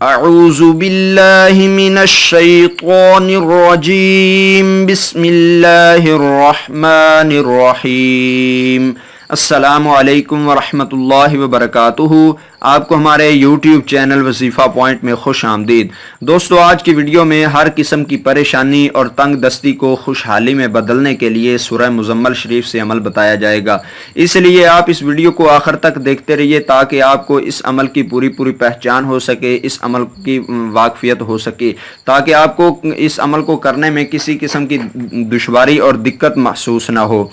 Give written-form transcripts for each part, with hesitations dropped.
اعوذ باللہ من الشیطان الرجیم بسم اللہ الرحمن الرحیم۔ السلام علیکم ورحمۃ اللہ وبرکاتہ۔ آپ کو ہمارے یوٹیوب چینل وظیفہ پوائنٹ میں خوش آمدید۔ دوستو، آج کی ویڈیو میں ہر قسم کی پریشانی اور تنگ دستی کو خوشحالی میں بدلنے کے لیے سورہ مزمل شریف سے عمل بتایا جائے گا، اس لیے آپ اس ویڈیو کو آخر تک دیکھتے رہیے تاکہ آپ کو اس عمل کی پوری پہچان ہو سکے، اس عمل کی واقفیت ہو سکے، تاکہ آپ کو اس عمل کو کرنے میں کسی قسم کی دشواری اور دقت محسوس نہ ہو۔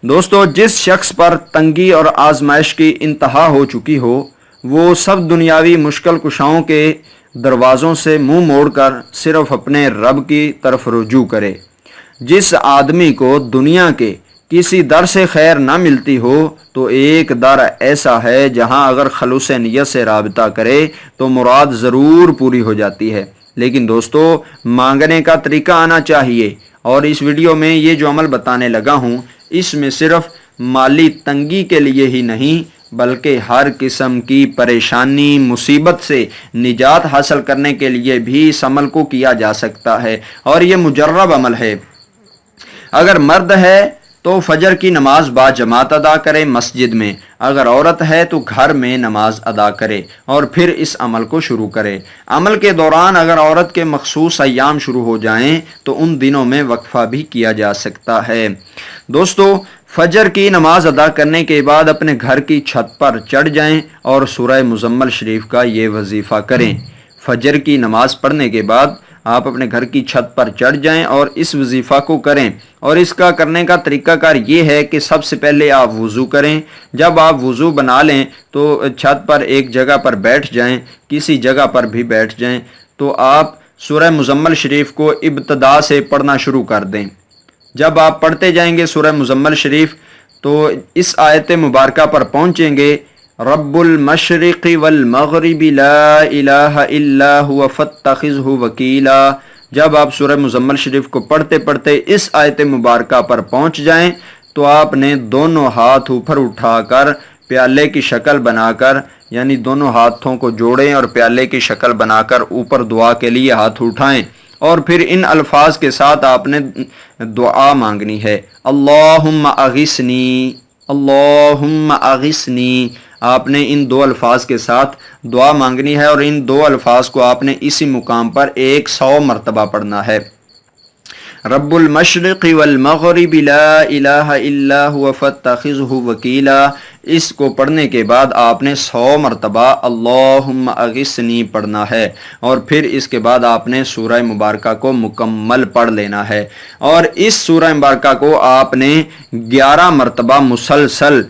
دوستو، جس شخص پر تنگی اور آزمائش کی انتہا ہو چکی ہو، وہ سب دنیاوی مشکل کشاؤں کے دروازوں سے منہ موڑ کر صرف اپنے رب کی طرف رجوع کرے۔ جس آدمی کو دنیا کے کسی در سے خیر نہ ملتی ہو تو ایک در ایسا ہے جہاں اگر خلوص نیت سے رابطہ کرے تو مراد ضرور پوری ہو جاتی ہے۔ لیکن دوستو، مانگنے کا طریقہ آنا چاہیے، اور اس ویڈیو میں یہ جو عمل بتانے لگا ہوں، اس میں صرف مالی تنگی کے لیے ہی نہیں بلکہ ہر قسم کی پریشانی مصیبت سے نجات حاصل کرنے کے لیے بھی اس عمل کو کیا جا سکتا ہے، اور یہ مجرب عمل ہے۔ اگر مرد ہے تو فجر کی نماز با جماعت ادا کرے مسجد میں، اگر عورت ہے تو گھر میں نماز ادا کرے اور پھر اس عمل کو شروع کرے۔ عمل کے دوران اگر عورت کے مخصوص ایام شروع ہو جائیں تو ان دنوں میں وقفہ بھی کیا جا سکتا ہے۔ دوستو، فجر کی نماز ادا کرنے کے بعد اپنے گھر کی چھت پر چڑھ جائیں اور سورہ مزمل شریف کا یہ وظیفہ کریں۔ فجر کی نماز پڑھنے کے بعد آپ اپنے گھر کی چھت پر چڑھ جائیں اور اس وظیفہ کو کریں، اور اس کا کرنے کا طریقہ کار یہ ہے کہ سب سے پہلے آپ وضو کریں۔ جب آپ وضو بنا لیں تو چھت پر ایک جگہ پر بیٹھ جائیں، کسی جگہ پر بھی بیٹھ جائیں، تو آپ سورہ مزمل شریف کو ابتدا سے پڑھنا شروع کر دیں۔ جب آپ پڑھتے جائیں گے سورہ مزمل شریف تو اس آیت مبارکہ پر پہنچیں گے، رب المشرق والمغرب لا الہ الا هو فاتخذہ وکیلا۔ جب آپ سورہ مزمل شریف کو پڑھتے پڑھتے اس آیت مبارکہ پر پہنچ جائیں تو آپ نے دونوں ہاتھ اوپر اٹھا کر پیالے کی شکل بنا کر، یعنی دونوں ہاتھوں کو جوڑیں اور پیالے کی شکل بنا کر اوپر دعا کے لیے ہاتھ اٹھائیں، اور پھر ان الفاظ کے ساتھ آپ نے دعا مانگنی ہے، اللہم اغثنی، اللہم اغثنی۔ آپ نے ان دو الفاظ کے ساتھ دعا مانگنی ہے، اور ان دو الفاظ کو آپ نے اسی مقام پر 100 مرتبہ پڑھنا ہے۔ رب المشرق والمغرب لا الہ الا هو فاتخذہ وکیلا، اس کو پڑھنے کے بعد آپ نے 100 مرتبہ اللہم اغثنی پڑھنا ہے، اور پھر اس کے بعد آپ نے سورہ مبارکہ کو مکمل پڑھ لینا ہے، اور اس سورہ مبارکہ کو آپ نے 11 مرتبہ مسلسل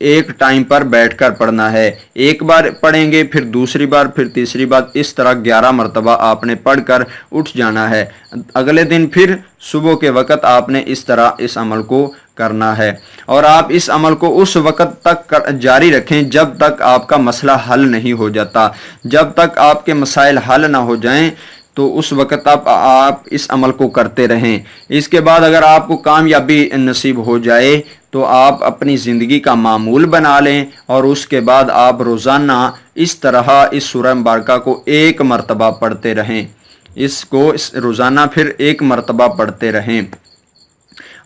ایک ٹائم پر بیٹھ کر پڑھنا ہے۔ ایک بار پڑھیں گے، پھر دوسری بار، پھر تیسری بار، اس طرح 11 مرتبہ آپ نے پڑھ کر اٹھ جانا ہے۔ اگلے دن پھر صبح کے وقت آپ نے اس طرح اس عمل کو کرنا ہے، اور آپ اس عمل کو اس وقت تک جاری رکھیں جب تک آپ کا مسئلہ حل نہیں ہو جاتا۔ جب تک آپ کے مسائل حل نہ ہو جائیں تو اس وقت آپ اس عمل کو کرتے رہیں۔ اس کے بعد اگر آپ کو کامیابی نصیب ہو جائے تو آپ اپنی زندگی کا معمول بنا لیں، اور اس کے بعد آپ روزانہ اس طرح اس سورہ مبارکہ کو 1 مرتبہ پڑھتے رہیں، اس کو روزانہ پھر 1 مرتبہ پڑھتے رہیں،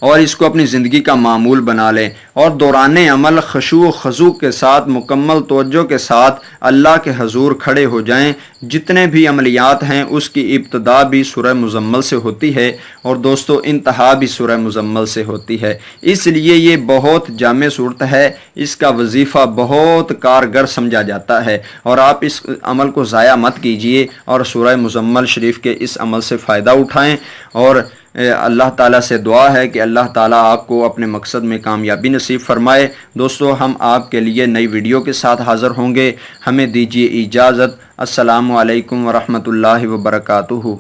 اور اس کو اپنی زندگی کا معمول بنا لیں، اور دوران عمل خشوع و خضوع کے ساتھ مکمل توجہ کے ساتھ اللہ کے حضور کھڑے ہو جائیں۔ جتنے بھی عملیات ہیں اس کی ابتدا بھی سورہ مزمل سے ہوتی ہے، اور دوستو انتہا بھی سورہ مزمل سے ہوتی ہے، اس لیے یہ بہت جامع صورت ہے، اس کا وظیفہ بہت کارگر سمجھا جاتا ہے، اور آپ اس عمل کو ضائع مت کیجیے اور سورہ مزمل شریف کے اس عمل سے فائدہ اٹھائیں، اور اللہ تعالیٰ سے دعا ہے کہ اللہ تعالیٰ آپ کو اپنے مقصد میں کامیابی نصیب فرمائے۔ دوستو، ہم آپ کے لیے نئی ویڈیو کے ساتھ حاضر ہوں گے، ہمیں دیجیے اجازت۔ السلام علیکم ورحمۃ اللہ وبرکاتہ۔